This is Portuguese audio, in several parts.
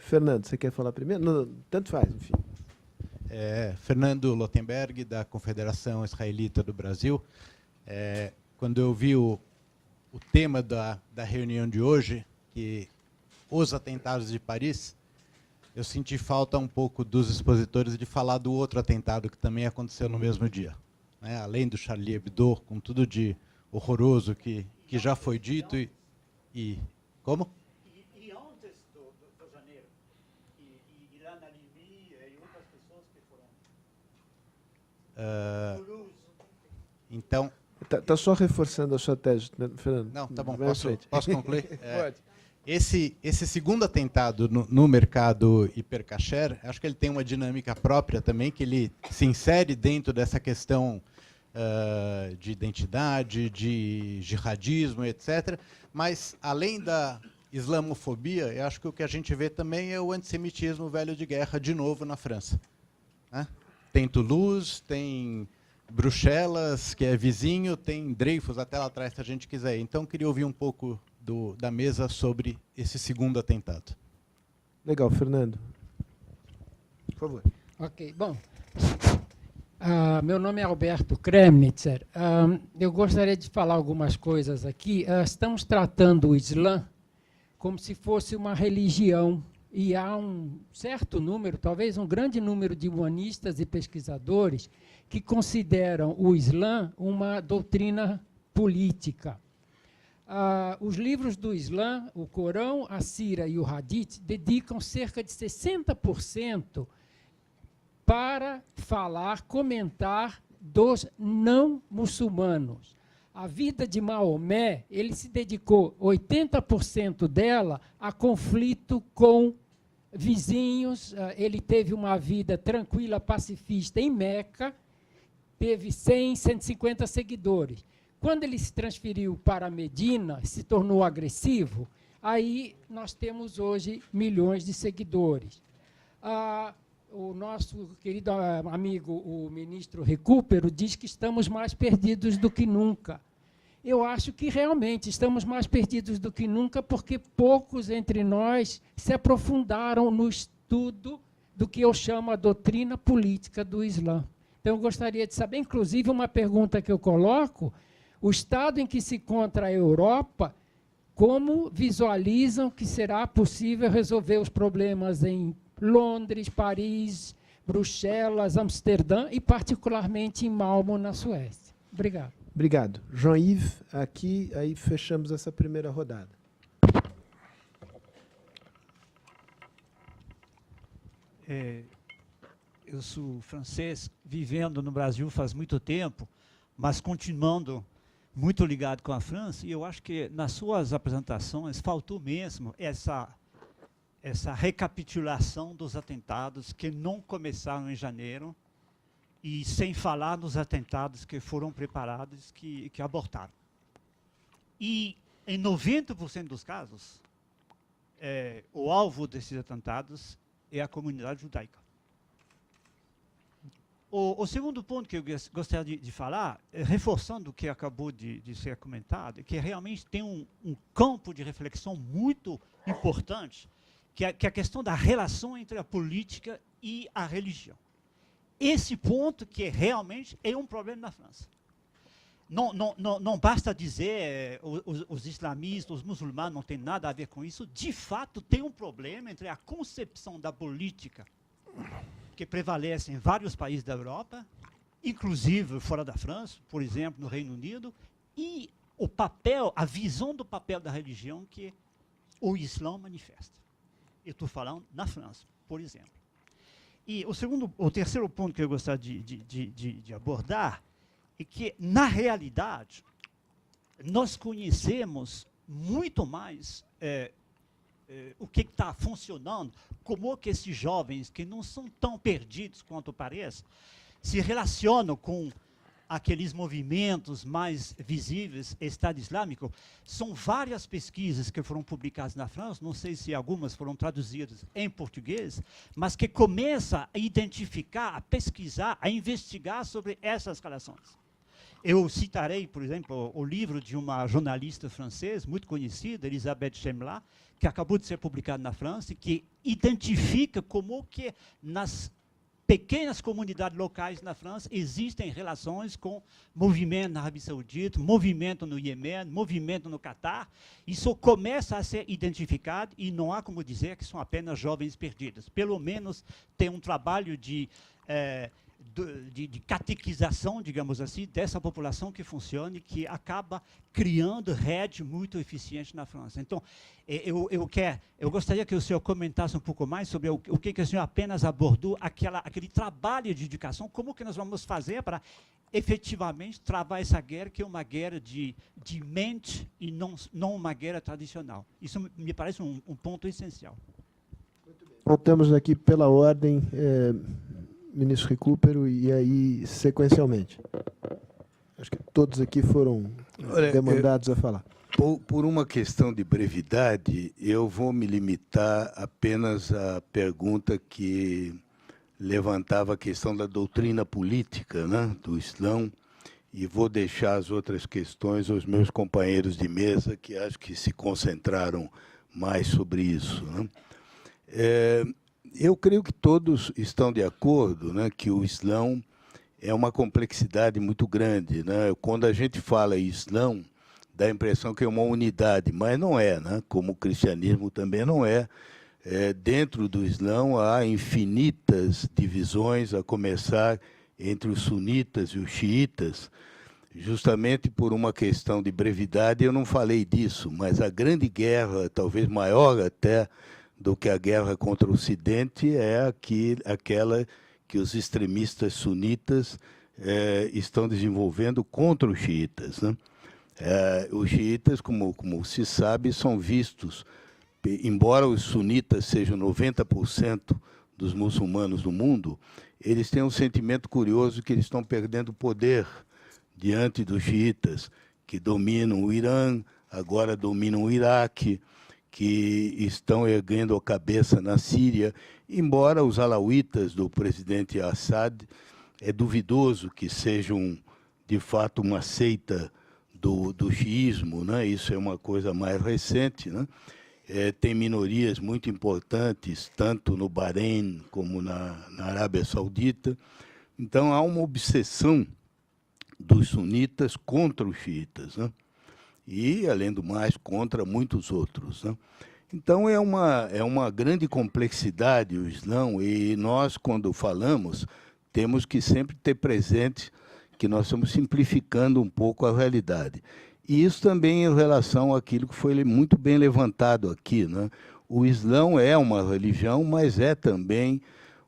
Fernando, você quer falar primeiro? Não, tanto faz, enfim. Fernando Lotenberg, da Confederação Israelita do Brasil. Quando eu vi o tema da reunião de hoje, que os atentados de Paris, eu senti falta um pouco dos expositores de falar do outro atentado que também aconteceu no mesmo dia. Né? Além do Charlie Hebdo, com tudo de horroroso que já foi dito. Como? E antes do janeiro, Ilan Halimi e outras pessoas que foram... Então... Está só reforçando a sua tese, né, Fernando? Não, tá bom, posso concluir? Pode. Esse segundo atentado no mercado hipercacher, acho que ele tem uma dinâmica própria também, que ele se insere dentro dessa questão de identidade, de jihadismo, etc. Mas, além da islamofobia, eu acho que o que a gente vê também é o antissemitismo velho de guerra, de novo, na França. Né? Tem Toulouse, tem Bruxelas, que é vizinho, tem Dreyfus até lá atrás, se a gente quiser. Então, queria ouvir um pouco da mesa sobre esse segundo atentado. Legal, Fernando. Por favor. Ok, bom. Meu nome é Alberto Kremnitzer. Eu gostaria de falar algumas coisas aqui. Estamos tratando o Islã como se fosse uma religião, e há um certo número, talvez um grande número de humanistas e pesquisadores que consideram o Islã uma doutrina política. Os livros do Islã, o Corão, a Síria e o Hadith, dedicam cerca de 60% para falar, comentar dos não muçulmanos. A vida de Maomé, ele se dedicou 80% dela a conflito com vizinhos. Ele teve uma vida tranquila, pacifista em Meca, teve 100, 150 seguidores. Quando ele se transferiu para Medina, se tornou agressivo, aí nós temos hoje milhões de seguidores. O nosso querido amigo, o ministro Recupero, diz que estamos mais perdidos do que nunca. Eu acho que realmente estamos mais perdidos do que nunca, porque poucos entre nós se aprofundaram no estudo do que eu chamo a doutrina política do Islã. Então, eu gostaria de saber, inclusive, uma pergunta que eu coloco: o estado em que se encontra a Europa, como visualizam que será possível resolver os problemas em Londres, Paris, Bruxelas, Amsterdã e, particularmente, em Malmö, na Suécia? Obrigado. Obrigado. Jean-Yves, aqui, aí fechamos essa primeira rodada. Eu sou francês, vivendo no Brasil faz muito tempo, mas continuando muito ligado com a França, e eu acho que nas suas apresentações faltou mesmo essa recapitulação dos atentados que não começaram em janeiro, e sem falar nos atentados que foram preparados, que abortaram. E em 90% dos casos, o alvo desses atentados é a comunidade judaica. O segundo ponto que eu gostaria de falar, reforçando o que acabou de ser comentado, é que realmente tem um campo de reflexão muito importante, que é a questão da relação entre a política e a religião. Esse ponto que realmente é um problema na França. Não basta dizer os islamistas, os muçulmanos não têm nada a ver com isso. De fato, tem um problema entre a concepção da política que prevalece em vários países da Europa, inclusive fora da França, por exemplo, no Reino Unido, e o papel, a visão do papel da religião que o Islã manifesta. Eu estou falando na França, por exemplo. E o terceiro ponto que eu gostaria de abordar é que, na realidade, nós conhecemos muito mais o que está funcionando, como que esses jovens, que não são tão perdidos quanto parece, se relacionam com aqueles movimentos mais visíveis, Estado Islâmico. São várias pesquisas que foram publicadas na França, não sei se algumas foram traduzidas em português, mas que começam a identificar, a pesquisar, a investigar sobre essas relações. Eu citarei, por exemplo, o livro de uma jornalista francesa muito conhecida, Elisabeth Chemla, que acabou de ser publicado na França, que identifica como que nas pequenas comunidades locais na França existem relações com movimento na Arábia Saudita, movimento no Iêmen, movimento no Catar. Isso começa a ser identificado e não há como dizer que são apenas jovens perdidos. Pelo menos tem um trabalho de catequização, digamos assim, dessa população que funciona e que acaba criando rede muito eficiente na França. Então, eu gostaria que o senhor comentasse um pouco mais sobre o que o senhor apenas abordou, aquele trabalho de educação, como que nós vamos fazer para efetivamente travar essa guerra, que é uma guerra de mente e não uma guerra tradicional. Isso me parece um ponto essencial. Voltamos aqui pela ordem, ministro Recupero, e aí sequencialmente. Acho que todos aqui foram demandados a falar. Por uma questão de brevidade, eu vou me limitar apenas à pergunta que levantava a questão da doutrina política, né, do Islã, e vou deixar as outras questões aos meus companheiros de mesa, que acho que se concentraram mais sobre isso, né. Eu creio que todos estão de acordo, né, que o Islã é uma complexidade muito grande, né? Quando a gente fala Islã, dá a impressão que é uma unidade, mas não é, né? Como o cristianismo também não é. Dentro do Islã há infinitas divisões, a começar entre os sunitas e os xiitas. Justamente por uma questão de brevidade, eu não falei disso, mas a grande guerra, talvez maior até do que a guerra contra o Ocidente, é aquela que os extremistas sunitas estão desenvolvendo contra os xiitas, né? Os xiitas, como se sabe, são vistos, embora os sunitas sejam 90% dos muçulmanos do mundo, eles têm um sentimento curioso que eles estão perdendo poder diante dos xiitas, que dominam o Irã, agora dominam o Iraque, que estão erguendo a cabeça na Síria, embora os alauítas do presidente Assad, é duvidoso que sejam, de fato, uma seita do xiismo, né? Isso é uma coisa mais recente, né? Tem minorias muito importantes, tanto no Bahrein como na Arábia Saudita. Então, há uma obsessão dos sunitas contra os xiitas, né? E, além do mais, contra muitos outros, né? Então, é uma grande complexidade o Islã, e nós, quando falamos, temos que sempre ter presente que nós estamos simplificando um pouco a realidade. E isso também em relação àquilo que foi muito bem levantado aqui, né? O Islã é uma religião, mas é também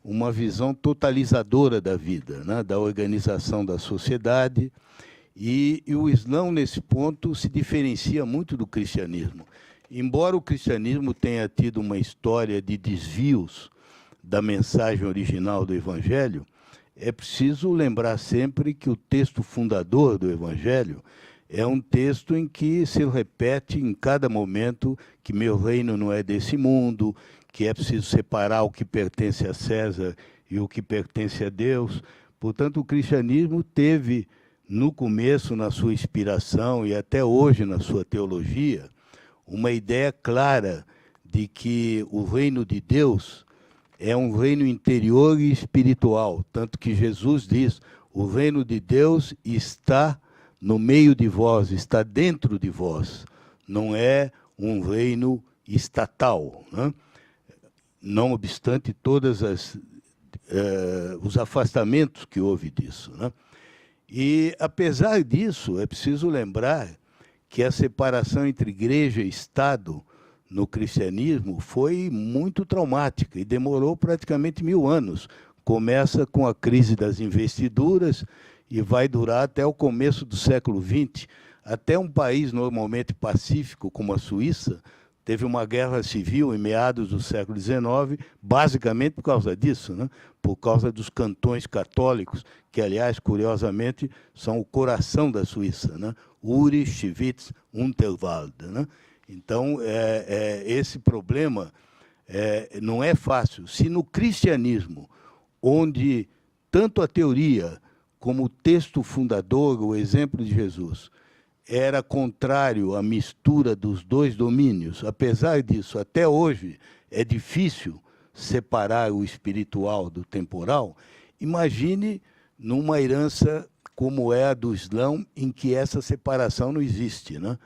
uma visão totalizadora da vida, né? Da organização da sociedade. E o Islã, nesse ponto, se diferencia muito do cristianismo. Embora o cristianismo tenha tido uma história de desvios da mensagem original do Evangelho, é preciso lembrar sempre que o texto fundador do Evangelho é um texto em que se repete em cada momento que meu reino não é desse mundo, que é preciso separar o que pertence a César e o que pertence a Deus. Portanto, o cristianismo teve, no começo, na sua inspiração e até hoje na sua teologia, uma ideia clara de que o reino de Deus é um reino interior e espiritual. Tanto que Jesus diz, o reino de Deus está no meio de vós, está dentro de vós. Não é um reino estatal, né? Não obstante todos os afastamentos que houve disso, né? E, apesar disso, é preciso lembrar que a separação entre igreja e Estado no cristianismo foi muito traumática e demorou praticamente 1000 anos. Começa com a crise das investiduras e vai durar até o começo do século XX. Até um país normalmente pacífico, como a Suíça, teve uma guerra civil em meados do século XIX, basicamente por causa disso, né? Por causa dos cantões católicos, que, aliás, curiosamente, são o coração da Suíça, né? Uri, Schwyz, Unterwalde, né? Então, esse problema não é fácil. Se no cristianismo, onde tanto a teoria como texto fundador, o exemplo de Jesus, era contrário à mistura dos dois domínios. Apesar disso, até hoje, é difícil separar o espiritual do temporal. Imagine numa herança como é a do Islã, em que essa separação não existe, né?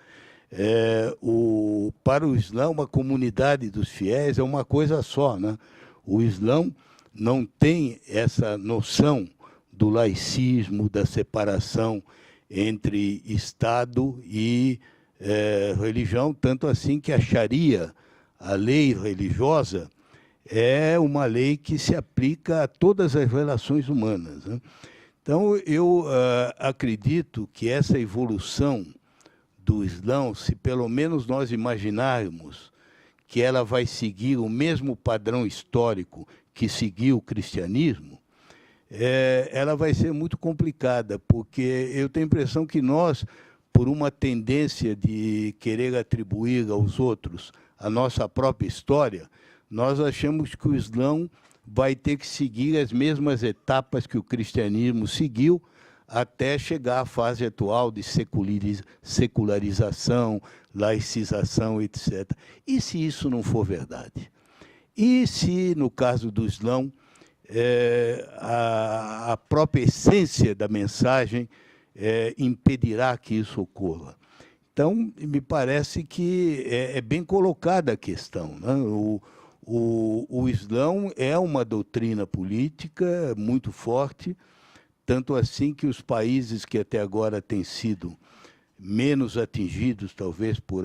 Para o Islã, uma comunidade dos fiéis é uma coisa só, né? O Islã não tem essa noção do laicismo, da separação entre Estado e religião, tanto assim que a Sharia, a lei religiosa, é uma lei que se aplica a todas as relações humanas, né? Então, eu acredito que essa evolução do Islã, se pelo menos nós imaginarmos que ela vai seguir o mesmo padrão histórico que seguiu o cristianismo, ela vai ser muito complicada, porque eu tenho a impressão que nós, por uma tendência de querer atribuir aos outros a nossa própria história, nós achamos que o Islã vai ter que seguir as mesmas etapas que o cristianismo seguiu até chegar à fase atual de secularização, laicização, etc. E se isso não for verdade? E se, no caso do Islã, a própria essência da mensagem impedirá que isso ocorra? Então, me parece que é bem colocada a questão, né? O Islã é uma doutrina política muito forte, tanto assim que os países que até agora têm sido menos atingidos, talvez, por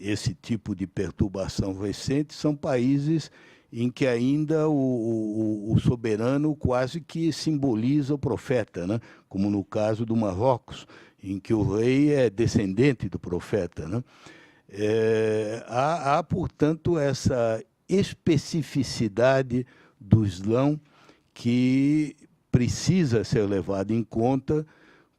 esse tipo de perturbação recente, são países em que ainda o soberano quase que simboliza o profeta, né? Como no caso do Marrocos, em que o rei é descendente do profeta, né? Há, portanto, essa especificidade do Islã que precisa ser levada em conta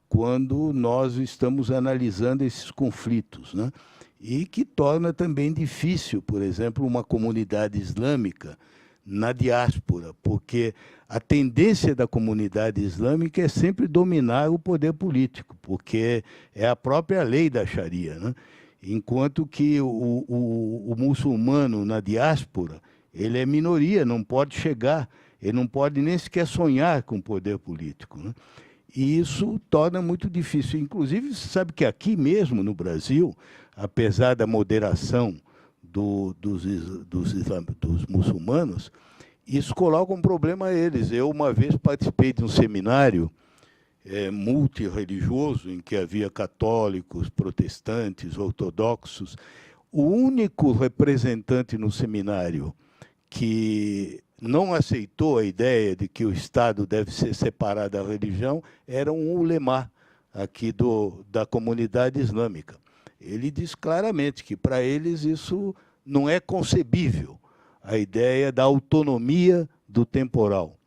quando nós estamos analisando esses conflitos, né? E que torna também difícil, por exemplo, uma comunidade islâmica na diáspora, porque a tendência da comunidade islâmica é sempre dominar o poder político, porque é a própria lei da Sharia, né? Enquanto que o muçulmano na diáspora, ele é minoria, não pode chegar, ele não pode nem sequer sonhar com o poder político, né? E isso torna muito difícil. Inclusive, você sabe que aqui mesmo, no Brasil, apesar da moderação dos muçulmanos, isso coloca um problema a eles. Eu, uma vez, participei de um seminário multirreligioso, em que havia católicos, protestantes, ortodoxos. O único representante no seminário que não aceitou a ideia de que o Estado deve ser separado da religião era um ulemá aqui da comunidade islâmica. Ele diz claramente que, para eles, isso não é concebível, a ideia da autonomia do temporal.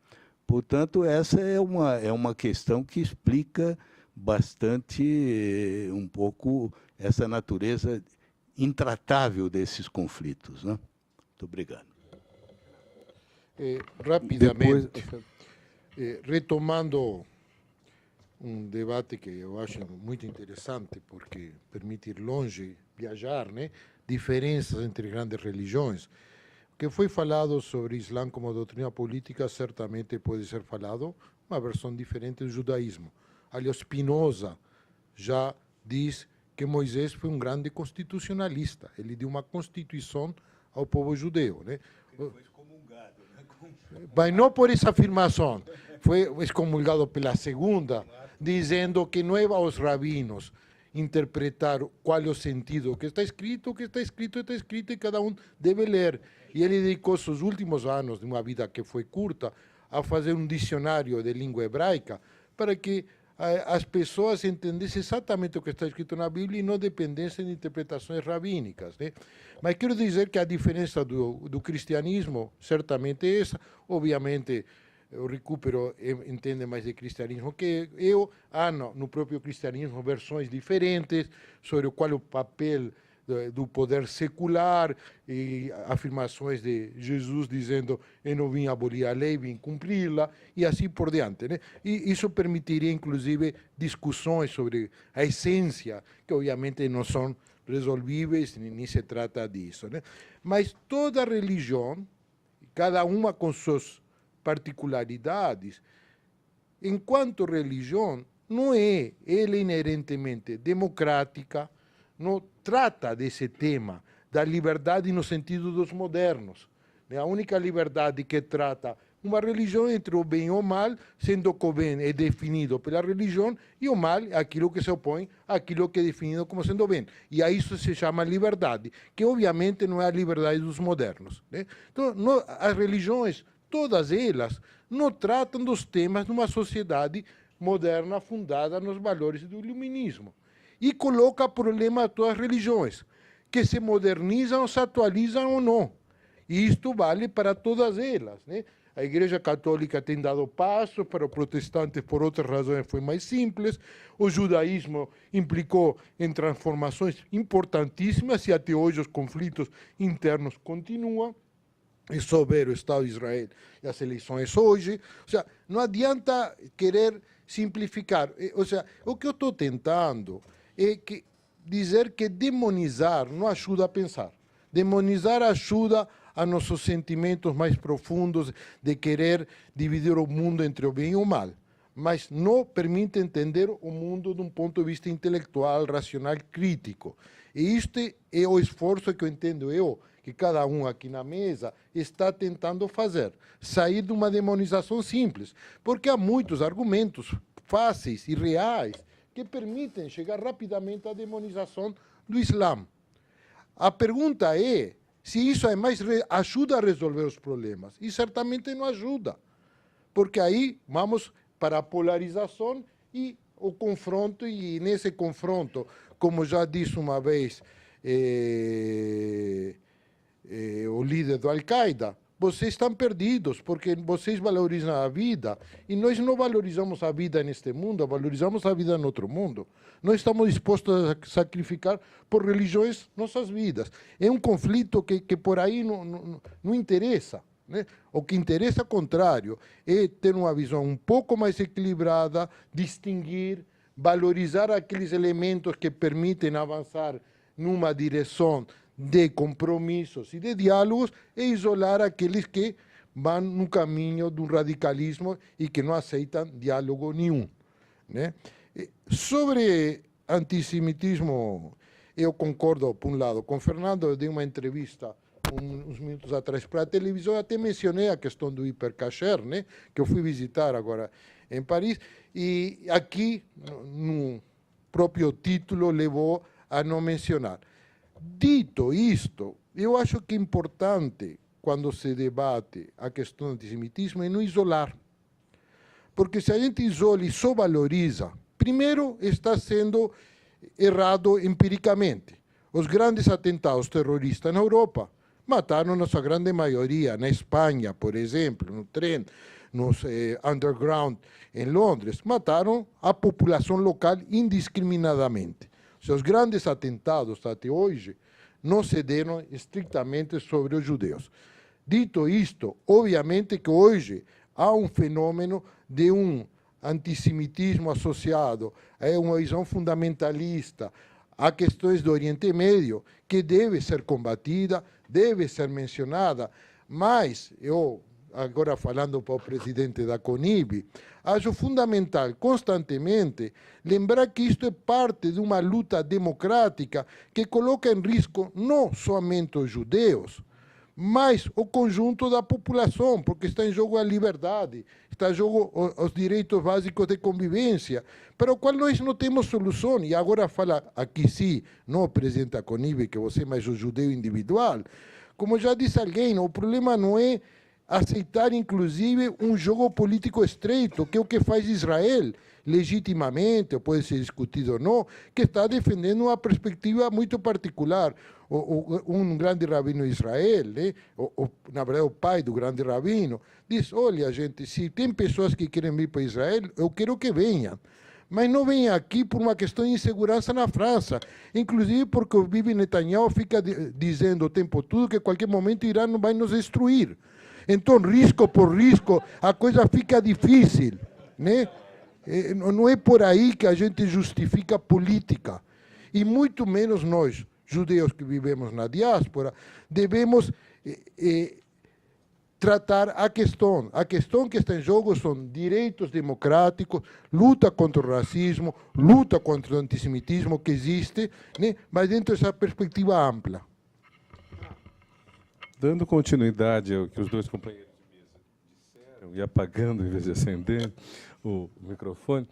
Portanto, essa é uma questão que explica bastante, um pouco, essa natureza intratável desses conflitos, né? Muito obrigado. Rapidamente, retomando um debate que eu acho muito interessante, porque permite ir longe, viajar, né? Diferenças entre grandes religiões. O que foi falado sobre o Islã como doutrina política, certamente pode ser falado uma versão diferente do judaísmo. Aliás, Spinoza já diz que Moisés foi um grande constitucionalista. Ele deu uma constituição ao povo judeu, né? Ele foi excomungado, né? Mas não por essa afirmação. Foi excomulgado pela segunda, dizendo que não é aos rabinos interpretar qual é o sentido. O que está escrito, está escrito, e cada um deve ler. E ele dedicou seus últimos anos de uma vida que foi curta a fazer um dicionário de língua hebraica para que as pessoas entendessem exatamente o que está escrito na Bíblia e não dependessem de interpretações rabínicas, né? Mas quero dizer que a diferença do cristianismo certamente é essa. Obviamente, o Recupero entende mais de cristianismo que eu. Há no próprio cristianismo versões diferentes sobre qual é o papel do poder secular, e afirmações de Jesus dizendo eu não vim abolir a lei, vim cumpri-la, e assim por diante, né? E isso permitiria, inclusive, discussões sobre a essência, que obviamente não são resolvíveis, nem se trata disso, né? Mas toda religião, cada uma com suas particularidades, enquanto religião, não é ela inerentemente democrática, não trata desse tema da liberdade no sentido dos modernos. A única liberdade que trata uma religião entre o bem e o mal, sendo que o bem é definido pela religião e o mal é aquilo que se opõe àquilo que é definido como sendo bem. E a isso se chama liberdade, que obviamente não é a liberdade dos modernos, né? Então, as religiões, todas elas, não tratam dos temas de uma sociedade moderna fundada nos valores do iluminismo. E coloca problema a todas as religiões, que se modernizam, se atualizam ou não. E isto vale para todas elas, né? A Igreja Católica tem dado passos, para os protestantes, por outras razões, foi mais simples. O judaísmo implicou em transformações importantíssimas e até hoje os conflitos internos continuam. É só ver o Estado de Israel e as eleições hoje. Ou seja, não adianta querer simplificar. Ou seja, o que eu estou tentando é dizer que demonizar não ajuda a pensar. Demonizar ajuda a nossos sentimentos mais profundos de querer dividir o mundo entre o bem e o mal, mas não permite entender o mundo de um ponto de vista intelectual, racional, crítico. E este é o esforço que eu entendo que cada um aqui na mesa está tentando fazer, sair de uma demonização simples, porque há muitos argumentos fáceis e reais que permitem chegar rapidamente à demonização do Islã. A pergunta é se isso é mais ajuda a resolver os problemas. E certamente não ajuda, porque aí vamos para a polarização e o confronto, e nesse confronto, como já disse uma vez o líder do Al-Qaeda, vocês estão perdidos, porque vocês valorizam a vida, e nós não valorizamos a vida neste mundo, valorizamos a vida em outro mundo. Nós estamos dispostos a sacrificar por religiões nossas vidas. É um conflito que por aí não interessa, né? O que interessa, ao contrário, é ter uma visão um pouco mais equilibrada, distinguir, valorizar aqueles elementos que permitem avançar numa direção de compromissos e de diálogos, e isolar aqueles que vão no caminho de um radicalismo e que não aceitam diálogo nenhum, né? Sobre antissemitismo, eu concordo, por um lado, com Fernando. Eu dei uma entrevista uns minutos atrás para a televisão, até mencionei a questão do hipercacher, né, que eu fui visitar agora em Paris, e aqui, no próprio título, levou a não mencionar. Dito isto, eu acho que é importante, quando se debate a questão do antissemitismo, é não isolar. Porque se a gente isola e só valoriza, primeiro está sendo errado empiricamente. Os grandes atentados terroristas na Europa mataram, na sua grande maioria, na Espanha, por exemplo, no trem, nos underground em Londres, mataram a população local indiscriminadamente. Os grandes atentados até hoje não se deram estritamente sobre os judeus. Dito isto, obviamente que hoje há um fenômeno de um antissemitismo associado a uma visão fundamentalista, a questões do Oriente Médio, que deve ser combatida, deve ser mencionada, mas eu, agora falando para o presidente da CONIB, acho fundamental constantemente lembrar que isto é parte de uma luta democrática que coloca em risco não somente os judeus, mas o conjunto da população, porque está em jogo a liberdade, está em jogo os direitos básicos de convivência, para o qual nós não temos solução. E agora fala aqui sim, não o presidente da CONIB, que você é mais o judeu individual. Como já disse alguém, o problema não é aceitar, inclusive, um jogo político estreito, que é o que faz Israel, legitimamente, pode ser discutido ou não, que está defendendo uma perspectiva muito particular. Um grande rabino de Israel, né, na verdade o pai do grande rabino, diz: olha, gente, se tem pessoas que querem vir para Israel, eu quero que venham, Mas não vem aqui por uma questão de insegurança na França. Inclusive porque o Bibi Netanyahu fica dizendo o tempo todo que a qualquer momento o Irã não vai nos destruir. Então, risco por risco, a coisa fica difícil, né? Não é por aí que a gente justifica a política. E muito menos nós, judeus que vivemos na diáspora, devemos tratar a questão. A questão que está em jogo são direitos democráticos, luta contra o racismo, luta contra o antissemitismo que existe, né? Mas dentro dessa perspectiva ampla. Dando continuidade ao que os dois companheiros de mesa disseram, e apagando em vez de acender o microfone,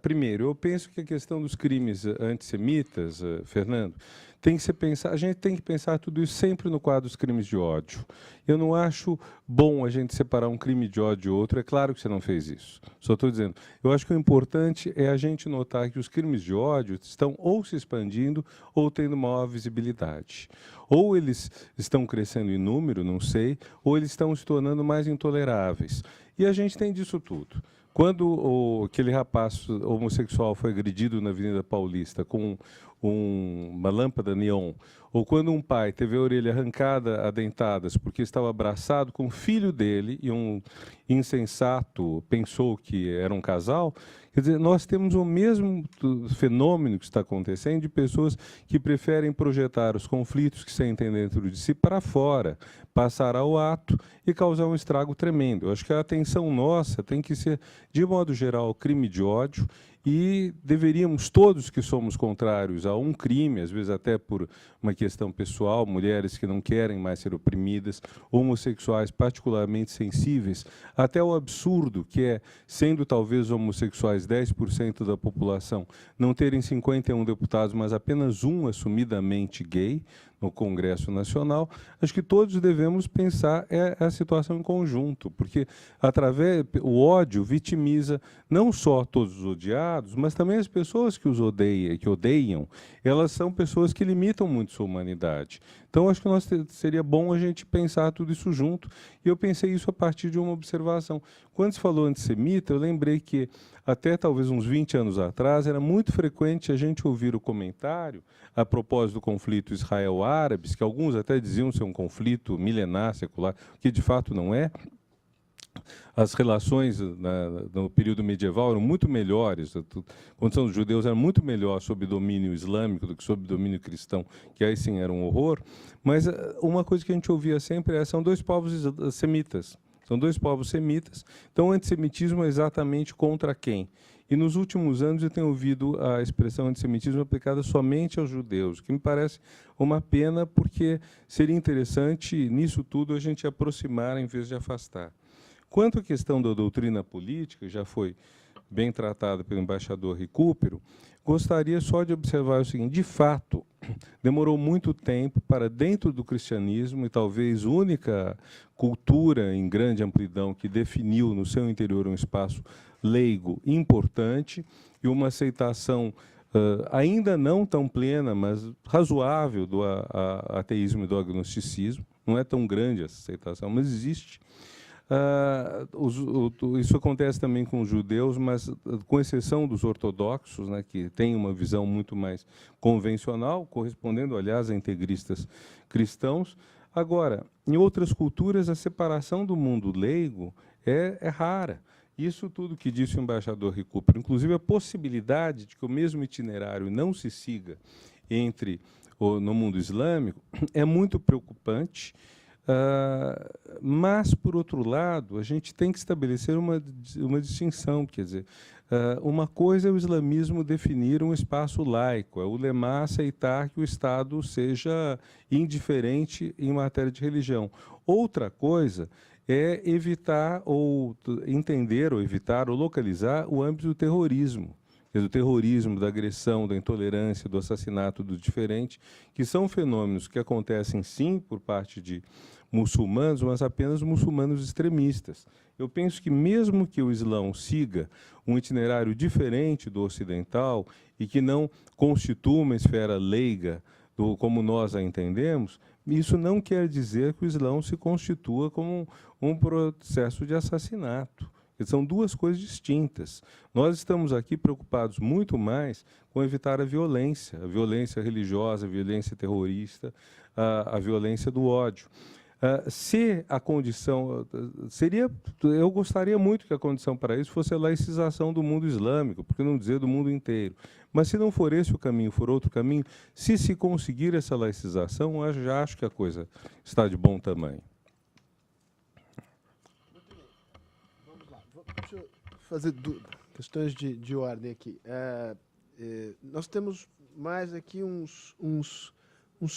primeiro, eu penso que a questão dos crimes antissemitas, Fernando, tem que ser pensar, a gente tem que pensar tudo isso sempre no quadro dos crimes de ódio. Eu não acho bom a gente separar um crime de ódio de outro, é claro que você não fez isso. Só estou dizendo, eu acho que o importante é a gente notar que os crimes de ódio estão ou se expandindo ou tendo maior visibilidade. Ou eles estão crescendo em número, não sei, ou eles estão se tornando mais intoleráveis. E a gente tem disso tudo. Quando aquele rapaz homossexual foi agredido na Avenida Paulista com uma lâmpada neon, ou quando um pai teve a orelha arrancada a dentadas porque estava abraçado com o filho dele e um insensato pensou que era um casal, quer dizer, nós temos o mesmo fenômeno que está acontecendo de pessoas que preferem projetar os conflitos que sentem dentro de si para fora, passar ao ato e causar um estrago tremendo. Eu acho que a atenção nossa tem que ser, de modo geral, crime de ódio, e deveríamos, todos que somos contrários a um crime, às vezes até por uma questão pessoal, mulheres que não querem mais ser oprimidas, homossexuais particularmente sensíveis, até o absurdo que é, sendo talvez homossexuais 10% da população, não terem 51 deputados, mas apenas um assumidamente gay no Congresso Nacional, acho que todos devemos pensar a situação em conjunto, porque o ódio vitimiza não só todos os odiados, mas também as pessoas que os odeiam, elas são pessoas que limitam muito sua humanidade. Então, acho que seria bom a gente pensar tudo isso junto, e eu pensei isso a partir de uma observação. Quando se falou antissemita, eu lembrei que, até talvez uns 20 anos atrás, era muito frequente a gente ouvir o comentário, a propósito do conflito Israel-Árabes, que alguns até diziam ser um conflito milenar, secular, que de fato não é. As relações no período medieval eram muito melhores, a condição dos judeus era muito melhor sob domínio islâmico do que sob domínio cristão, que aí sim era um horror. Mas uma coisa que a gente ouvia sempre são dois povos semitas. São dois povos semitas. Então, o antissemitismo é exatamente contra quem? E nos últimos anos eu tenho ouvido a expressão antissemitismo aplicada somente aos judeus, que me parece uma pena, porque seria interessante, nisso tudo, a gente aproximar em vez de afastar. Quanto à questão da doutrina política, já foi bem tratada pelo embaixador Recupero, gostaria só de observar o seguinte: de fato, demorou muito tempo para, dentro do cristianismo, e talvez única cultura em grande amplidão que definiu no seu interior um espaço leigo importante e uma aceitação ainda não tão plena, mas razoável do ateísmo e do agnosticismo. Não é tão grande essa aceitação, mas existe. Isso acontece também com os judeus, mas com exceção dos ortodoxos, né, que têm uma visão muito mais convencional, correspondendo, aliás, a integristas cristãos. Agora, em outras culturas, a separação do mundo leigo é rara. Isso tudo que disse o embaixador Recupero, inclusive a possibilidade de que o mesmo itinerário não se siga no mundo islâmico, é muito preocupante. Mas, por outro lado, a gente tem que estabelecer uma distinção, quer dizer, uma coisa é o islamismo definir um espaço laico, é o ulema aceitar que o Estado seja indiferente em matéria de religião. Outra coisa é evitar ou entender ou evitar ou localizar o âmbito do terrorismo. Do terrorismo, da agressão, da intolerância, do assassinato do diferente, que são fenômenos que acontecem, sim, por parte de muçulmanos, mas apenas muçulmanos extremistas. Eu penso que, mesmo que o Islão siga um itinerário diferente do ocidental e que não constitua uma esfera leiga, como nós a entendemos, isso não quer dizer que o Islão se constitua como um processo de assassinato. São duas coisas distintas. Nós estamos aqui preocupados muito mais com evitar a violência religiosa, a violência terrorista, a violência do ódio. Se a condição eu gostaria muito que a condição para isso fosse a laicização do mundo islâmico, por que não dizer do mundo inteiro. Mas se não for esse o caminho, for outro caminho, se conseguir essa laicização, eu já acho que a coisa está de bom tamanho. Vamos lá. Deixa eu fazer questões de ordem aqui. Nós temos mais aqui uns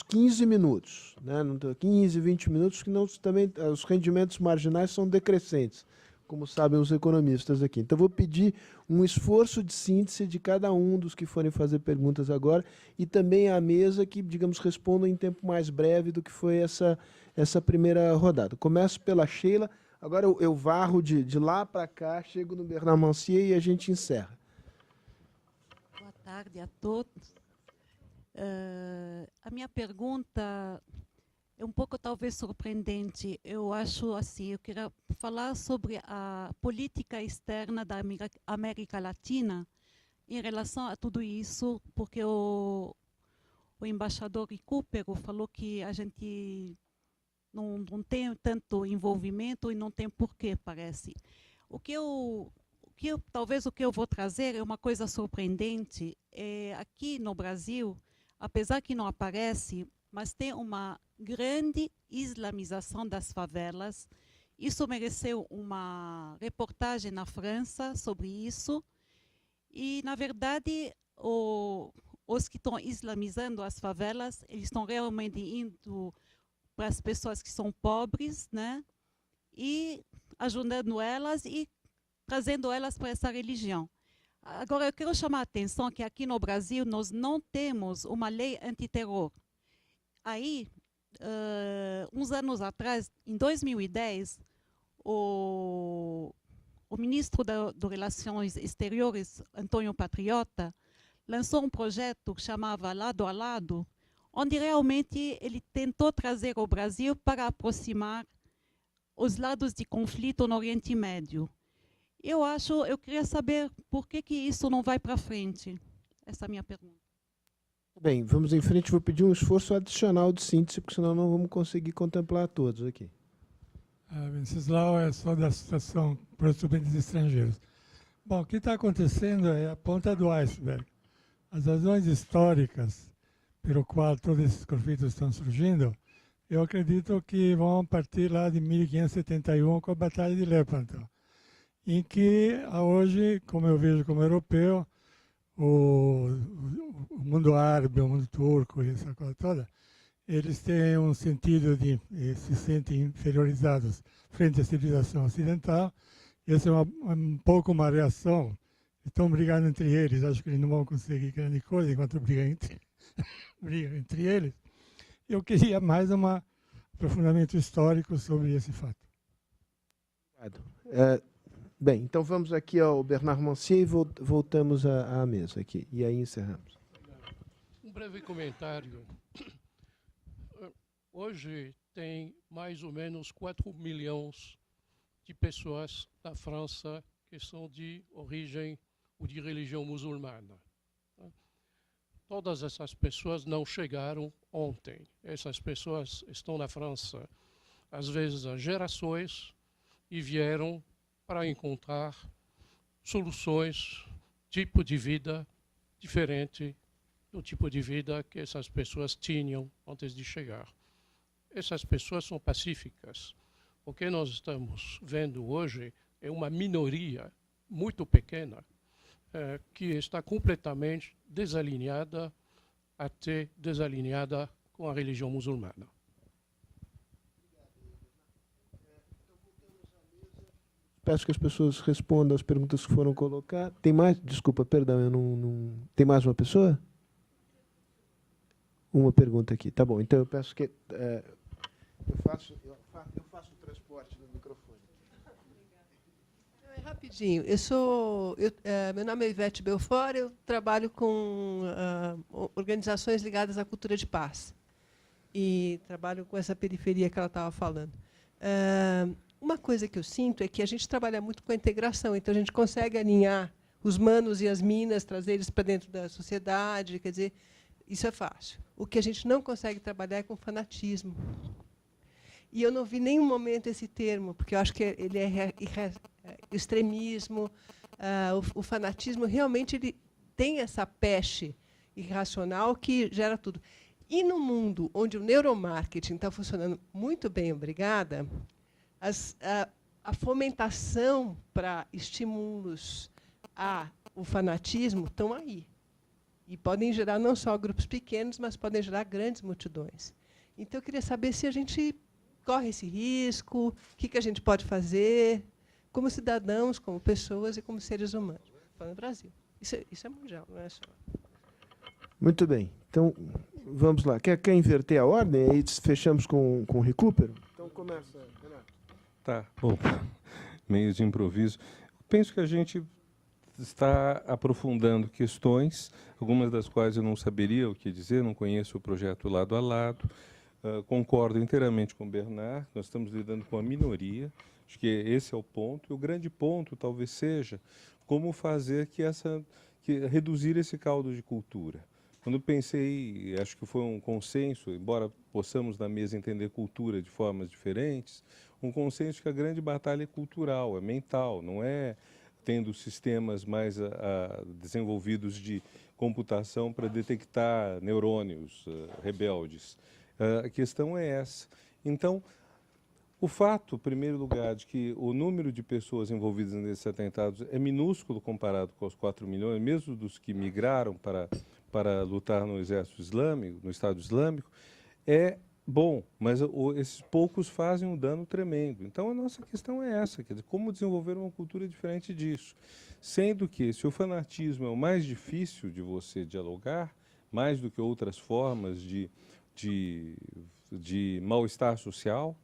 15 minutos, né? 15, 20 minutos, que não, também os rendimentos marginais são decrescentes, como sabem os economistas aqui. Então, vou pedir um esforço de síntese de cada um dos que forem fazer perguntas agora e também à mesa que, digamos, respondam em tempo mais breve do que foi essa primeira rodada. Começo pela Sheila, agora eu varro de lá para cá, chego no Bernard Mancier e a gente encerra. Boa tarde a todos. A minha pergunta é um pouco talvez surpreendente. Eu acho assim, eu queria falar sobre a política externa da América Latina em relação a tudo isso, porque o embaixador Recupero falou que a gente não tem tanto envolvimento e não tem porquê, parece. Talvez o que eu vou trazer é uma coisa surpreendente. Aqui no Brasil, apesar que não aparece, mas tem uma grande islamização das favelas. Isso mereceu uma reportagem na França sobre isso. E, na verdade, os que estão islamizando as favelas, eles estão realmente indo para as pessoas que são pobres, né? E ajudando elas e trazendo elas para essa religião. Agora, eu quero chamar a atenção que aqui no Brasil nós não temos uma lei antiterror. Aí, uns anos atrás, em 2010, o ministro das Relações Exteriores, Antônio Patriota, lançou um projeto que chamava Lado a Lado, onde realmente ele tentou trazer o Brasil para aproximar os lados de conflito no Oriente Médio. Eu queria saber por que isso não vai para frente. Essa é a minha pergunta. Bem, vamos em frente. Vou pedir um esforço adicional de síntese, porque senão não vamos conseguir contemplar todos aqui. Venceslau, é só da Associação para os Estudantes Estrangeiros. Bom, o que está acontecendo é a ponta do iceberg. As razões históricas pelo qual todos esses conflitos estão surgindo, eu acredito que vão partir lá de 1571 com a Batalha de Lepanto, em que hoje, como eu vejo como europeu, o mundo árabe, o mundo turco e essa coisa toda, eles têm um sentido de se sentem inferiorizados frente à civilização ocidental. Essa é um pouco uma reação. Estão brigando entre eles, acho que eles não vão conseguir grande coisa enquanto brigam entre eles. Eu queria mais um aprofundamento histórico sobre esse fato. Obrigado. Bem, então vamos aqui ao Bernard Mancier e voltamos à mesa aqui. E aí encerramos. Um breve comentário. Hoje tem mais ou menos 4 milhões de pessoas na França que são de origem ou de religião muçulmana. Todas essas pessoas não chegaram ontem. Essas pessoas estão na França, às vezes há gerações, e vieram para encontrar soluções, tipo de vida diferente do tipo de vida que essas pessoas tinham antes de chegar. Essas pessoas são pacíficas. O que nós estamos vendo hoje é uma minoria muito pequena que está completamente desalinhada, até desalinhada com a religião muçulmana. Peço que as pessoas respondam as perguntas que foram colocadas. Tem mais? Desculpa, perdão, eu não... Tem mais uma pessoa? Uma pergunta aqui. Tá bom, então eu peço que... eu faço o transporte do microfone. É rapidinho. Meu nome é Ivete Belfort, eu trabalho com organizações ligadas à cultura de paz. E trabalho com essa periferia que ela estava falando. uma coisa que eu sinto é que a gente trabalha muito com a integração, então a gente consegue alinhar os manos e as minas, trazer eles para dentro da sociedade, quer dizer, isso é fácil. O que a gente não consegue trabalhar é com fanatismo. E eu não vi em nenhum momento esse termo, porque eu acho que ele é extremismo, o fanatismo realmente ele tem essa peste irracional que gera tudo. E no mundo onde o neuromarketing está funcionando muito bem, obrigada, a fomentação para estímulos ao fanatismo estão aí. E podem gerar não só grupos pequenos, mas podem gerar grandes multidões. Então, eu queria saber se a gente corre esse risco, o que a gente pode fazer, como cidadãos, como pessoas e como seres humanos. Falando no Brasil. Isso é mundial, não é só. Muito bem. Então, vamos lá. Quer inverter a ordem? Aí fechamos com o recupero? Então, começa, Renato. Tá, bom, meio de improviso. Penso que a gente está aprofundando questões, algumas das quais eu não saberia o que dizer, não conheço o projeto lado a lado. Concordo inteiramente com o Bernard, nós estamos lidando com a minoria, acho que esse é o ponto, e o grande ponto talvez seja como fazer reduzir esse caldo de cultura. Quando eu pensei, acho que foi um consenso, embora possamos na mesa entender cultura de formas diferentes, um consenso que a grande batalha é cultural, é mental, não é tendo sistemas mais desenvolvidos de computação para detectar neurônios rebeldes. A questão é essa. Então, o fato, em primeiro lugar, de que o número de pessoas envolvidas nesses atentados é minúsculo comparado com os 4 milhões, mesmo dos que migraram para lutar no exército islâmico, no Estado Islâmico, é bom, mas esses poucos fazem um dano tremendo. Então, a nossa questão é essa, quer dizer, como desenvolver uma cultura diferente disso. Sendo que, se o fanatismo é o mais difícil de você dialogar, mais do que outras formas de mal-estar social,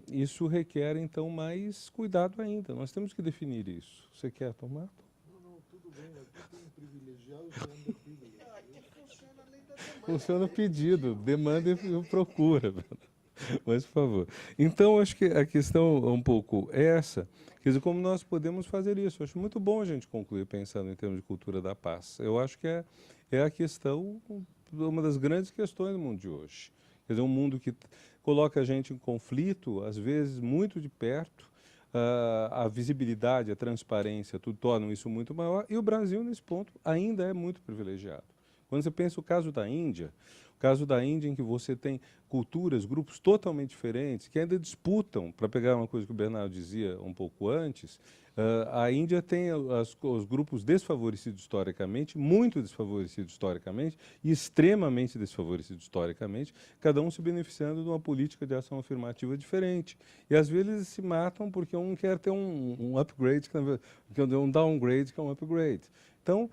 isso requer, então, mais cuidado ainda. Nós temos que definir isso. Você quer tomar? Não, tudo bem. Aqui tem um privilegiado que anda privilegiado. Funciona o pedido, demanda e procura. Mas, por favor. Então, acho que a questão é um pouco essa, quer dizer, como nós podemos fazer isso. Eu acho muito bom a gente concluir pensando em termos de cultura da paz. Eu acho que é a questão, uma das grandes questões do mundo de hoje. Quer dizer, um mundo que coloca a gente em conflito, às vezes muito de perto, a visibilidade, a transparência, tudo tornam isso muito maior, e o Brasil, nesse ponto, ainda é muito privilegiado. Quando você pensa o caso da Índia em que você tem culturas, grupos totalmente diferentes, que ainda disputam, para pegar uma coisa que o Bernardo dizia um pouco antes, a Índia tem os grupos desfavorecidos historicamente, muito desfavorecidos historicamente e extremamente desfavorecidos historicamente, cada um se beneficiando de uma política de ação afirmativa diferente. E às vezes eles se matam porque um quer ter um upgrade, um downgrade que é um upgrade. Então,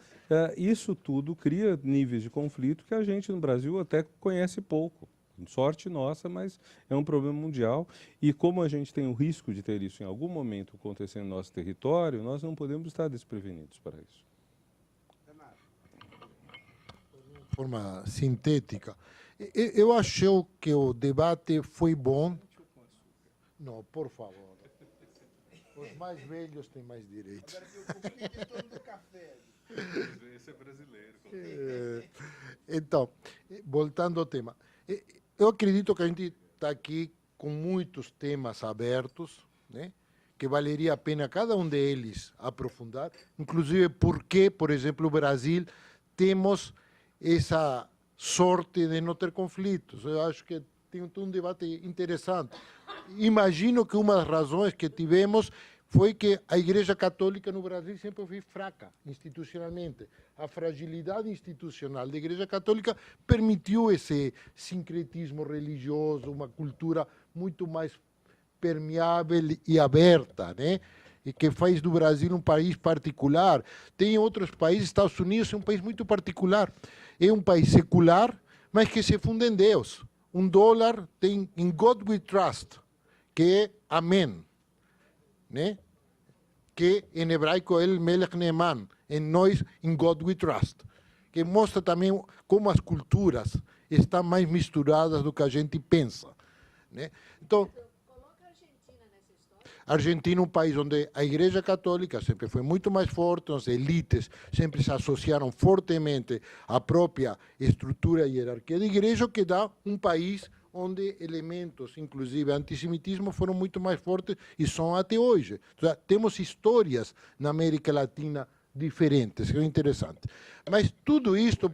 isso tudo cria níveis de conflito que a gente no Brasil até conhece pouco. Sorte nossa, mas é um problema mundial. E como a gente tem o risco de ter isso em algum momento acontecendo no nosso território, nós não podemos estar desprevenidos para isso. De forma sintética, eu achei que o debate foi bom. Não, por favor. Os mais velhos têm mais direitos. Esse é brasileiro. Então, voltando ao tema, eu acredito que a gente está aqui com muitos temas abertos, né, que valeria a pena cada um deles aprofundar, inclusive porque, por exemplo, no Brasil temos essa sorte de não ter conflitos. Eu acho que tem um debate interessante. Imagino que uma das razões que tivemos foi que a Igreja Católica no Brasil sempre foi fraca institucionalmente. A fragilidade institucional da Igreja Católica permitiu esse sincretismo religioso, uma cultura muito mais permeável e aberta, né? E que faz do Brasil um país particular. Tem outros países, Estados Unidos é um país muito particular. É um país secular, mas que se funda em Deus. $1 tem in God we trust, que é amém. Né? Que em hebraico é el Melech Neeman, em nós, in God we trust, que mostra também como as culturas estão mais misturadas do que a gente pensa. Né? Então, coloca a Argentina A Argentina é um país onde a Igreja Católica sempre foi muito mais forte, as elites sempre se associaram fortemente à própria estrutura e hierarquia da Igreja, o que dá um país onde elementos, inclusive antissemitismo, foram muito mais fortes e são até hoje. Então, temos histórias na América Latina diferentes, que é interessante. Mas tudo isto,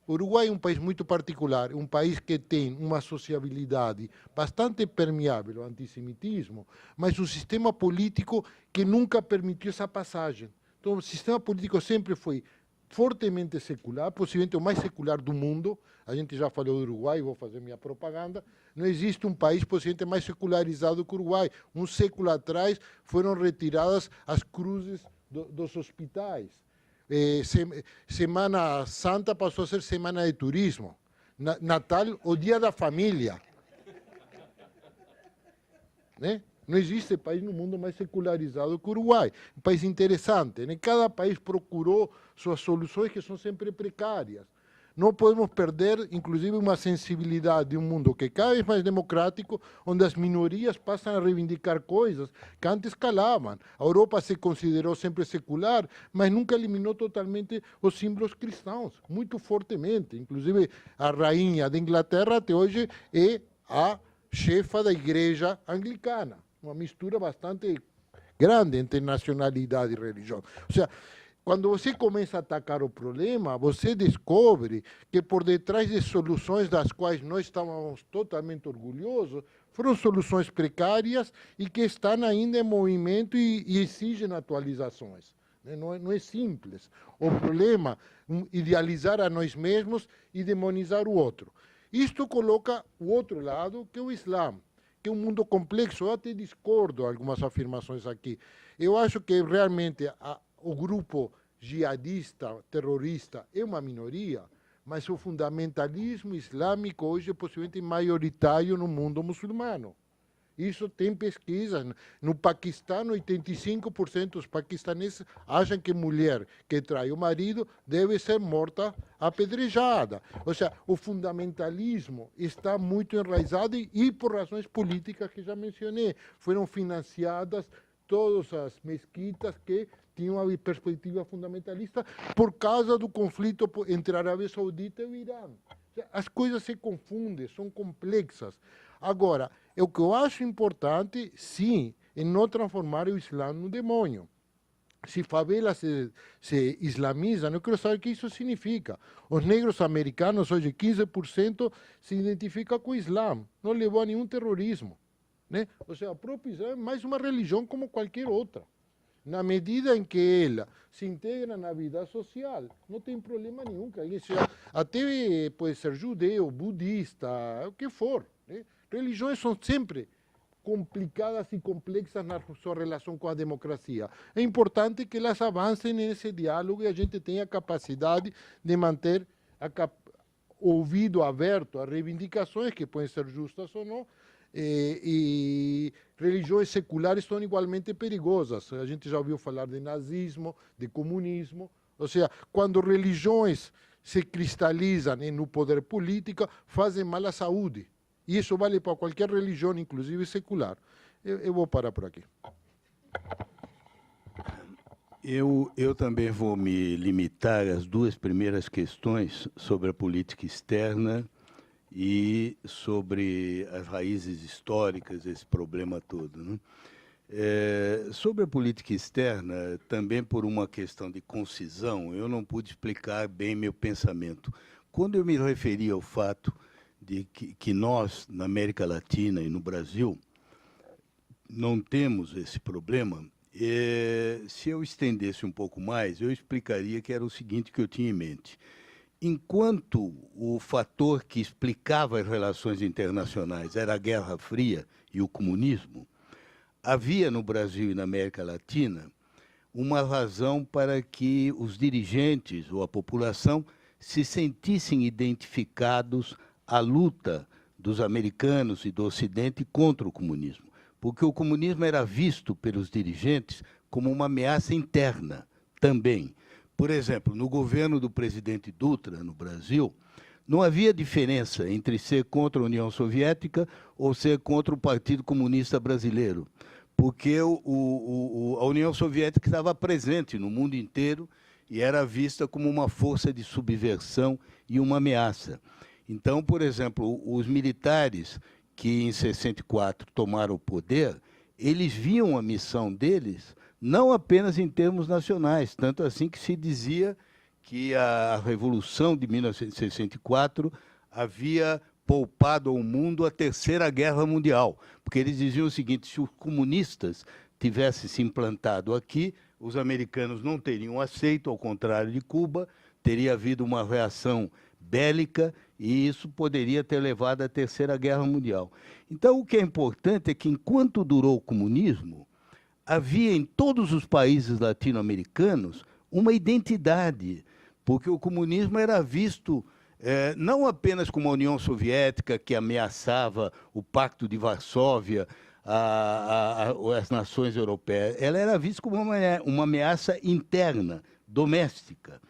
o Uruguai é um país muito particular, um país que tem uma sociabilidade bastante permeável ao antissemitismo, mas um sistema político que nunca permitiu essa passagem. Então, o sistema político sempre foi fortemente secular, possivelmente o mais secular do mundo. A gente já falou do Uruguai, vou fazer minha propaganda. Não existe um país possivelmente mais secularizado que o Uruguai. Um século atrás foram retiradas as cruzes dos hospitais. Semana Santa passou a ser semana de turismo. Natal, o dia da família. Né? Não existe país no mundo mais secularizado que o Uruguai. Um país interessante. Né? Cada país procurou suas soluções, que são sempre precárias. Não podemos perder, inclusive, uma sensibilidade de um mundo que é cada vez mais democrático, onde as minorias passam a reivindicar coisas que antes calavam. A Europa se considerou sempre secular, mas nunca eliminou totalmente os símbolos cristãos, muito fortemente. Inclusive, a rainha da Inglaterra, até hoje, é a chefa da igreja anglicana. Uma mistura bastante grande entre nacionalidade e religião. Ou seja, quando você começa a atacar o problema, você descobre que por detrás de soluções das quais nós estávamos totalmente orgulhosos, foram soluções precárias e que estão ainda em movimento e exigem atualizações. Não é simples. O problema é idealizar a nós mesmos e demonizar o outro. Isto coloca o outro lado, que é o Islã, que é um mundo complexo. Eu até discordo de algumas afirmações aqui. Eu acho que realmente o grupo jihadista, terrorista, é uma minoria, mas o fundamentalismo islâmico hoje é possivelmente maioritário no mundo muçulmano. Isso tem pesquisas. No Paquistão, 85% dos paquistaneses acham que mulher que trai o marido deve ser morta apedrejada. Ou seja, o fundamentalismo está muito enraizado e por razões políticas que já mencionei. Foram financiadas todas as mesquitas que tinham uma perspectiva fundamentalista por causa do conflito entre a Arábia Saudita e o Irã. As coisas se confundem, são complexas. Agora, o que eu acho importante, sim, é não transformar o Islã no demônio. Se favelas se islamizam, eu quero saber o que isso significa. Os negros americanos, hoje 15%, se identificam com o Islã. Não levou a nenhum terrorismo. Né? Ou seja, o próprio Islã é mais uma religião como qualquer outra. Na medida em que ela se integra na vida social, não tem problema nenhum. Até pode ser judeu, budista, o que for. Né? Religiões são sempre complicadas e complexas na sua relação com a democracia. É importante que elas avancem nesse diálogo e a gente tenha a capacidade de manter ouvido aberto a reivindicações, que podem ser justas ou não, e religiões seculares são igualmente perigosas. A gente já ouviu falar de nazismo, de comunismo. Ou seja, quando religiões se cristalizam no poder político, fazem mal à saúde. E isso vale para qualquer religião, inclusive secular. Eu vou parar por aqui. Eu também vou me limitar às duas primeiras questões sobre a política externa e sobre as raízes históricas, esse problema todo. Né? Sobre a política externa, também por uma questão de concisão, eu não pude explicar bem meu pensamento. Quando eu me referi ao fato de que nós, na América Latina e no Brasil, não temos esse problema, se eu estendesse um pouco mais, eu explicaria que era o seguinte que eu tinha em mente. Enquanto o fator que explicava as relações internacionais era a Guerra Fria e o comunismo, havia no Brasil e na América Latina uma razão para que os dirigentes ou a população se sentissem identificados à luta dos americanos e do Ocidente contra o comunismo, porque o comunismo era visto pelos dirigentes como uma ameaça interna também. Por exemplo, no governo do presidente Dutra, no Brasil, não havia diferença entre ser contra a União Soviética ou ser contra o Partido Comunista Brasileiro, porque a União Soviética estava presente no mundo inteiro e era vista como uma força de subversão e uma ameaça. Então, por exemplo, os militares que em 64 tomaram o poder, eles viam a missão deles não apenas em termos nacionais, tanto assim que se dizia que a Revolução de 1964 havia poupado ao mundo a Terceira Guerra Mundial, porque eles diziam o seguinte: se os comunistas tivessem se implantado aqui, os americanos não teriam aceito, ao contrário de Cuba, teria havido uma reação bélica e isso poderia ter levado à Terceira Guerra Mundial. Então, o que é importante é que, enquanto durou o comunismo, havia em todos os países latino-americanos uma identidade, porque o comunismo era visto não apenas como a União Soviética, que ameaçava o Pacto de Varsóvia, as nações europeias, ela era vista como uma ameaça interna, doméstica.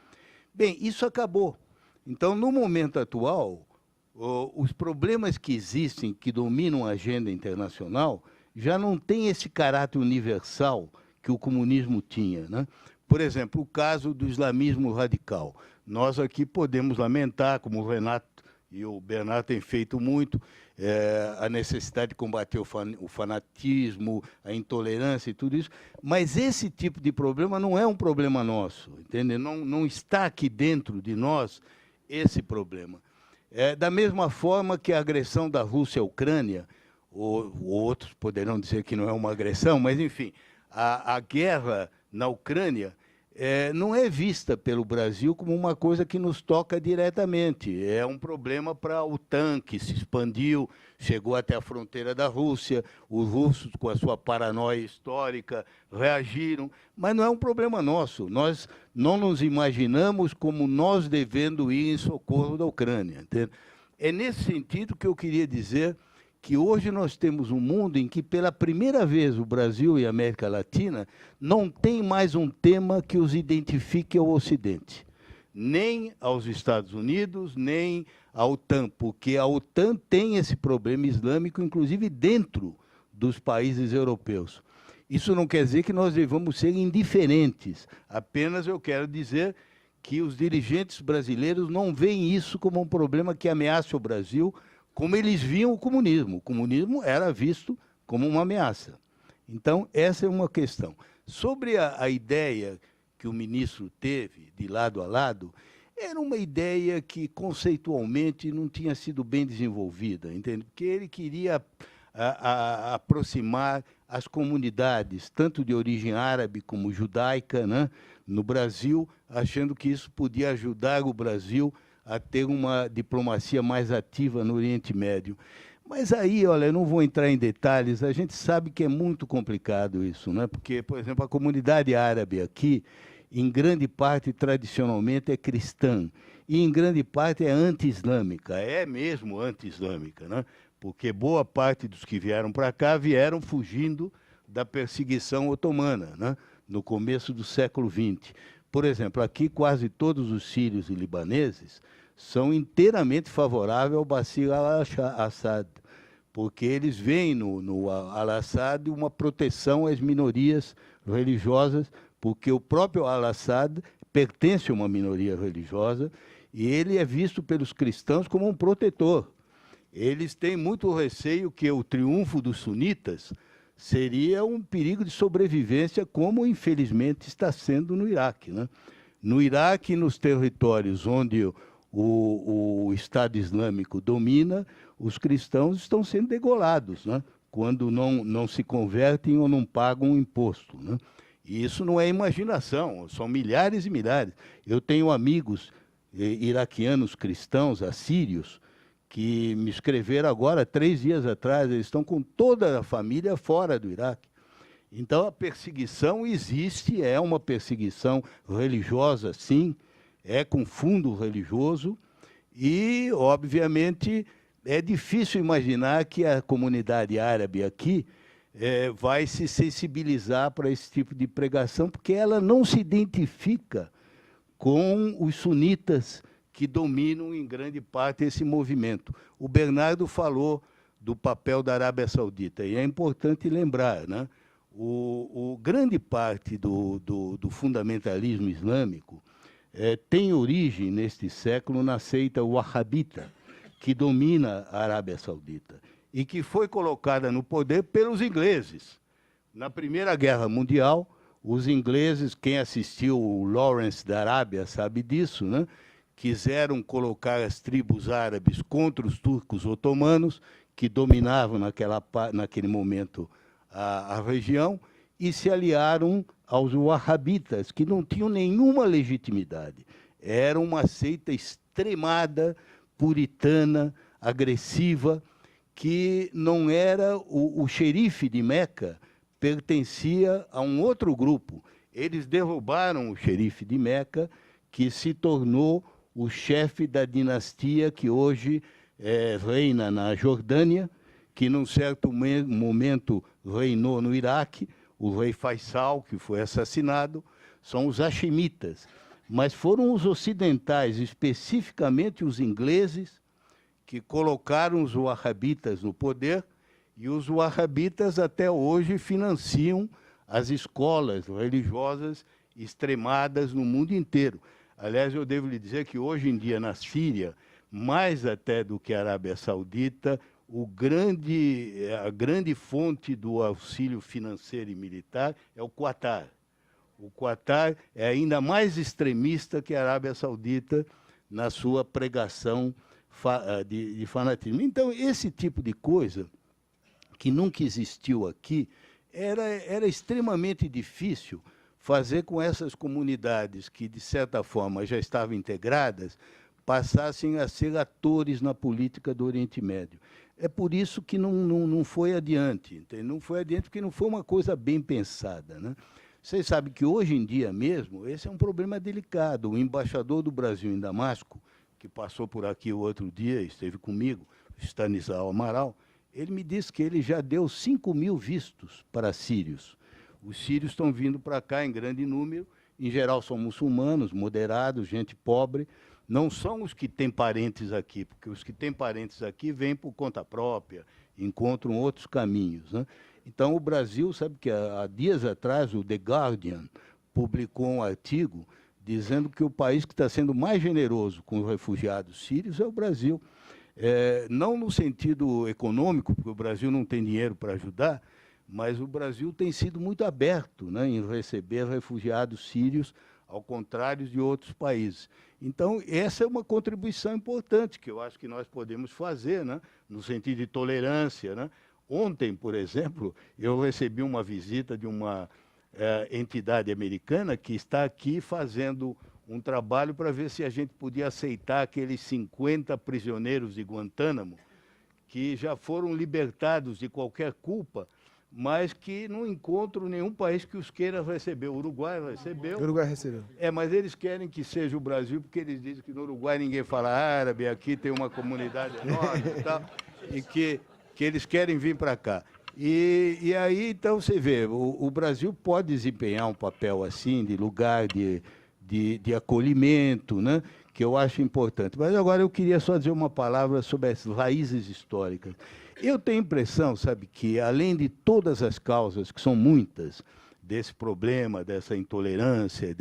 Bem, isso acabou. Então, no momento atual, os problemas que existem, que dominam a agenda internacional, já não têm esse caráter universal que o comunismo tinha, né? Por exemplo, o caso do islamismo radical. Nós aqui podemos lamentar, como o Renato e o Bernardo têm feito muito, a necessidade de combater o fanatismo, a intolerância e tudo isso, mas esse tipo de problema não é um problema nosso, entende? Não está aqui dentro de nós esse problema. Da mesma forma que a agressão da Rússia à Ucrânia, ou outros poderão dizer que não é uma agressão, mas, enfim, a guerra na Ucrânia não é vista pelo Brasil como uma coisa que nos toca diretamente. É um problema para a OTAN, que se expandiu, chegou até a fronteira da Rússia, os russos, com a sua paranoia histórica, reagiram, mas não é um problema nosso. Nós não nos imaginamos como nós devendo ir em socorro da Ucrânia, entende? É nesse sentido que eu queria dizer que hoje nós temos um mundo em que, pela primeira vez, o Brasil e a América Latina não tem mais um tema que os identifique ao Ocidente, nem aos Estados Unidos, nem à OTAN, porque a OTAN tem esse problema islâmico, inclusive dentro dos países europeus. Isso não quer dizer que nós devamos ser indiferentes, apenas eu quero dizer que os dirigentes brasileiros não veem isso como um problema que ameaça o Brasil, como eles viam o comunismo. O comunismo era visto como uma ameaça. Então, essa é uma questão. Sobre a ideia que o ministro teve, de lado a lado, era uma ideia que, conceitualmente, não tinha sido bem desenvolvida, entende? Porque ele queria aproximar as comunidades, tanto de origem árabe como judaica, né, no Brasil, achando que isso podia ajudar o Brasil a ter uma diplomacia mais ativa no Oriente Médio. Mas aí, olha, eu não vou entrar em detalhes, a gente sabe que é muito complicado isso, né? Porque, por exemplo, a comunidade árabe aqui, em grande parte, tradicionalmente, é cristã, e em grande parte é anti-islâmica, é mesmo anti-islâmica, né? Porque boa parte dos que vieram para cá vieram fugindo da perseguição otomana, né? No começo do século XX. Por exemplo, aqui quase todos os sírios e libaneses são inteiramente favoráveis ao Bashar al-Assad, porque eles veem no al-Assad uma proteção às minorias religiosas, porque o próprio al-Assad pertence a uma minoria religiosa e ele é visto pelos cristãos como um protetor. Eles têm muito receio que o triunfo dos sunitas seria um perigo de sobrevivência, como infelizmente está sendo no Iraque, né? No Iraque, nos territórios onde o Estado Islâmico domina, os cristãos estão sendo degolados, né? Quando não se convertem ou não pagam um imposto, né? E isso não é imaginação, são milhares e milhares. Eu tenho amigos iraquianos cristãos, assírios, que me escreveram agora, 3 dias atrás, eles estão com toda a família fora do Iraque. Então, a perseguição existe, é uma perseguição religiosa, sim, é com fundo religioso, e, obviamente, é difícil imaginar que a comunidade árabe aqui vai se sensibilizar para esse tipo de pregação, porque ela não se identifica com os sunitas que dominam em grande parte esse movimento. O Bernardo falou do papel da Arábia Saudita, e é importante lembrar, né? grande parte do fundamentalismo islâmico tem origem, neste século, na seita wahhabita, que domina a Arábia Saudita, e que foi colocada no poder pelos ingleses. Na Primeira Guerra Mundial, os ingleses, quem assistiu o Lawrence da Arábia sabe disso, né? Quiseram colocar as tribos árabes contra os turcos otomanos, que dominavam naquele momento a região, e se aliaram aos wahhabitas, que não tinham nenhuma legitimidade. Era uma seita extremada, puritana, agressiva, que não era o xerife de Meca, pertencia a um outro grupo. Eles derrubaram o xerife de Meca, que se tornou o chefe da dinastia que hoje reina na Jordânia, que num certo momento reinou no Iraque, o rei Faisal, que foi assassinado, são os hashemitas. Mas foram os ocidentais, especificamente os ingleses, que colocaram os wahhabitas no poder, e os wahhabitas até hoje financiam as escolas religiosas extremadas no mundo inteiro. Aliás, eu devo lhe dizer que hoje em dia, na Síria, mais até do que a Arábia Saudita, a grande fonte do auxílio financeiro e militar é o Qatar. O Qatar é ainda mais extremista que a Arábia Saudita na sua pregação de fanatismo. Então, esse tipo de coisa, que nunca existiu aqui, era extremamente difícil fazer com essas comunidades que, de certa forma, já estavam integradas, passassem a ser atores na política do Oriente Médio. É por isso que não foi adiante. Entende? Não foi adiante porque não foi uma coisa bem pensada, né? Vocês sabem que, hoje em dia mesmo, esse é um problema delicado. O embaixador do Brasil em Damasco, que passou por aqui o outro dia, esteve comigo, Stanislau Amaral, ele me disse que ele já deu 5.000 vistos para sírios. Os sírios estão vindo para cá em grande número, em geral são muçulmanos, moderados, gente pobre, não são os que têm parentes aqui, porque os que têm parentes aqui vêm por conta própria, encontram outros caminhos, né? Então, o Brasil, sabe que há dias atrás, o The Guardian publicou um artigo dizendo que o país que está sendo mais generoso com os refugiados sírios é o Brasil. Não no sentido econômico, porque o Brasil não tem dinheiro para ajudar, mas o Brasil tem sido muito aberto, né, em receber refugiados sírios, ao contrário de outros países. Então, essa é uma contribuição importante que eu acho que nós podemos fazer, né, no sentido de tolerância, né? Ontem, por exemplo, eu recebi uma visita de uma entidade americana que está aqui fazendo um trabalho para ver se a gente podia aceitar aqueles 50 prisioneiros de Guantánamo que já foram libertados de qualquer culpa, mas que não encontram nenhum país que os queira receber. O Uruguai recebeu. O Uruguai recebeu. Mas eles querem que seja o Brasil, porque eles dizem que no Uruguai ninguém fala árabe, aqui tem uma comunidade enorme e tal, e que eles querem vir para cá. E aí, então, você vê, o Brasil pode desempenhar um papel assim, de lugar de acolhimento, né, que eu acho importante. Mas agora eu queria só dizer uma palavra sobre as raízes históricas. Eu tenho a impressão, sabe, que além de todas as causas, que são muitas, desse problema, dessa intolerância,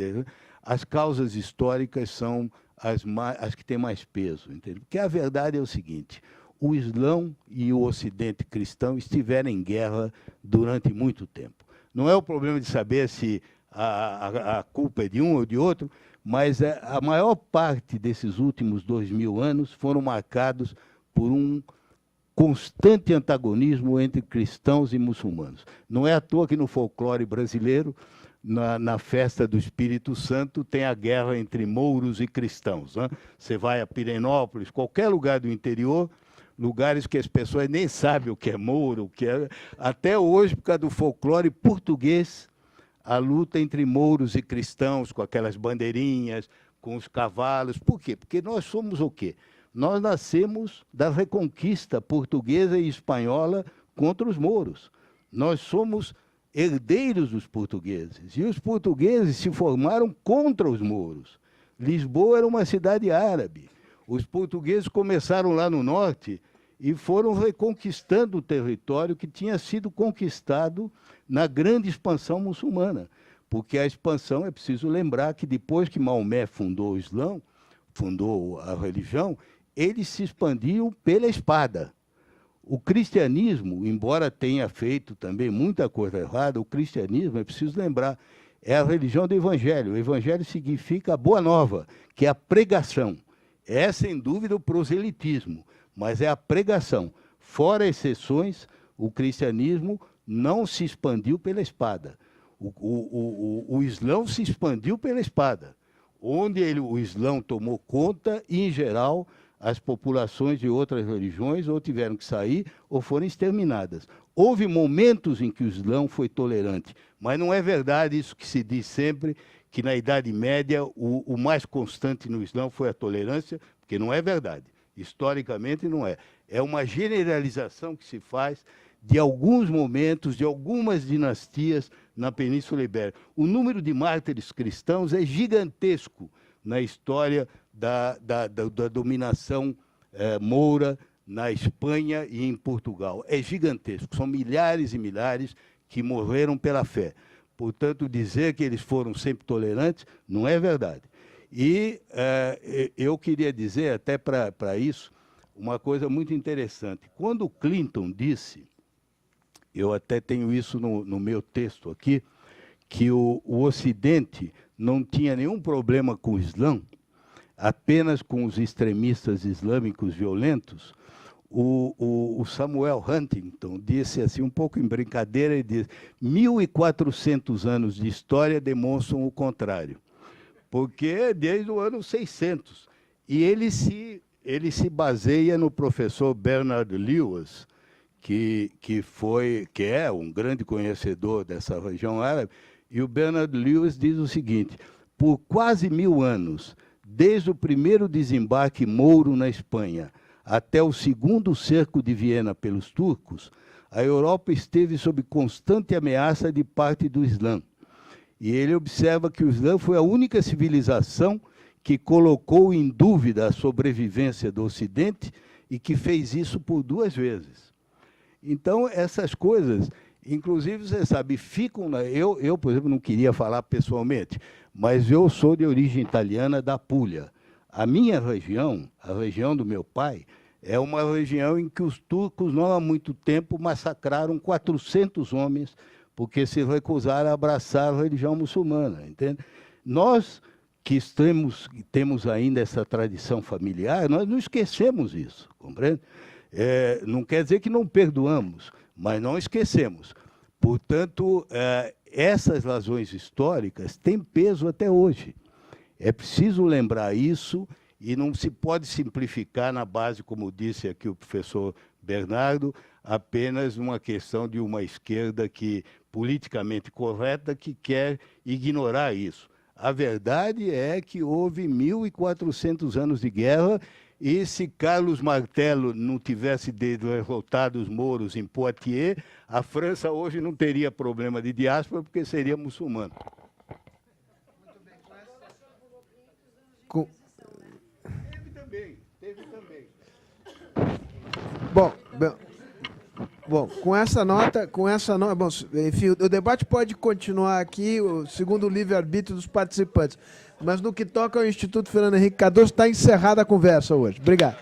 as causas históricas são as que têm mais peso, entende? Porque a verdade é o seguinte: o Islã e o Ocidente cristão estiveram em guerra durante muito tempo. Não é o problema de saber se a culpa é de um ou de outro, mas a maior parte desses últimos 2000 anos foram marcados por um constante antagonismo entre cristãos e muçulmanos. Não é à toa que no folclore brasileiro, na festa do Espírito Santo, tem a guerra entre mouros e cristãos, né? Você vai a Pirenópolis, qualquer lugar do interior, lugares que as pessoas nem sabem o que é mouro, o que é. Até hoje, por causa do folclore português, a luta entre mouros e cristãos, com aquelas bandeirinhas, com os cavalos. Por quê? Porque nós somos o quê? Nós nascemos da reconquista portuguesa e espanhola contra os mouros. Nós somos herdeiros dos portugueses. E os portugueses se formaram contra os mouros. Lisboa era uma cidade árabe. Os portugueses começaram lá no norte e foram reconquistando o território que tinha sido conquistado na grande expansão muçulmana. Porque a expansão, é preciso lembrar que depois que Maomé fundou o Islã, fundou a religião, eles se expandiam pela espada. O cristianismo, embora tenha feito também muita coisa errada, o cristianismo, é preciso lembrar, é a religião do evangelho. O evangelho significa a boa nova, que é a pregação. É, sem dúvida, o proselitismo, mas é a pregação. Fora exceções, o cristianismo não se expandiu pela espada. O Islã se expandiu pela espada, onde o Islã tomou conta e, em geral, as populações de outras religiões ou tiveram que sair ou foram exterminadas. Houve momentos em que o Islã foi tolerante, mas não é verdade isso que se diz sempre, que na Idade Média o mais constante no Islã foi a tolerância, porque não é verdade. Historicamente não é. É uma generalização que se faz de alguns momentos, de algumas dinastias na Península Ibérica. O número de mártires cristãos é gigantesco na história da dominação moura na Espanha e em Portugal. É gigantesco. São milhares e milhares que morreram pela fé. Portanto, dizer que eles foram sempre tolerantes não é verdade. E eu queria dizer, até para isso, uma coisa muito interessante. Quando o Clinton disse, eu até tenho isso no meu texto aqui, que o Ocidente não tinha nenhum problema com o Islã, apenas com os extremistas islâmicos violentos, o Samuel Huntington disse assim, um pouco em brincadeira, ele disse, 1.400 anos de história demonstram o contrário, porque desde o ano 600. E ele se baseia no professor Bernard Lewis, que é um grande conhecedor dessa região árabe, e o Bernard Lewis diz o seguinte, por quase 1000 anos, desde o primeiro desembarque mouro na Espanha até o segundo cerco de Viena pelos turcos, a Europa esteve sob constante ameaça de parte do Islã. E ele observa que o Islã foi a única civilização que colocou em dúvida a sobrevivência do Ocidente e que fez isso por 2 vezes. Então, essas coisas, inclusive, você sabe, ficam... Eu, por exemplo, não queria falar pessoalmente, mas eu sou de origem italiana, da Puglia. A minha região, a região do meu pai, é uma região em que os turcos, não há muito tempo, massacraram 400 homens porque se recusaram a abraçar a religião muçulmana, entende? Nós, que temos ainda essa tradição familiar, nós não esquecemos isso, compreende? Não quer dizer que não perdoamos, mas não esquecemos. Portanto, essas razões históricas têm peso até hoje. É preciso lembrar isso e não se pode simplificar na base, como disse aqui o professor Bernardo, apenas uma questão de uma esquerda politicamente correta que quer ignorar isso. A verdade é que houve 1.400 anos de guerra e se Carlos Martello não tivesse derrotado os mouros em Poitiers, a França hoje não teria problema de diáspora porque seria muçulmana. Teve também. Bom, com essa nota, bom, enfim, o debate pode continuar aqui, segundo o livre-arbítrio dos participantes, mas no que toca ao Instituto Fernando Henrique Cardoso, está encerrada a conversa hoje. Obrigado.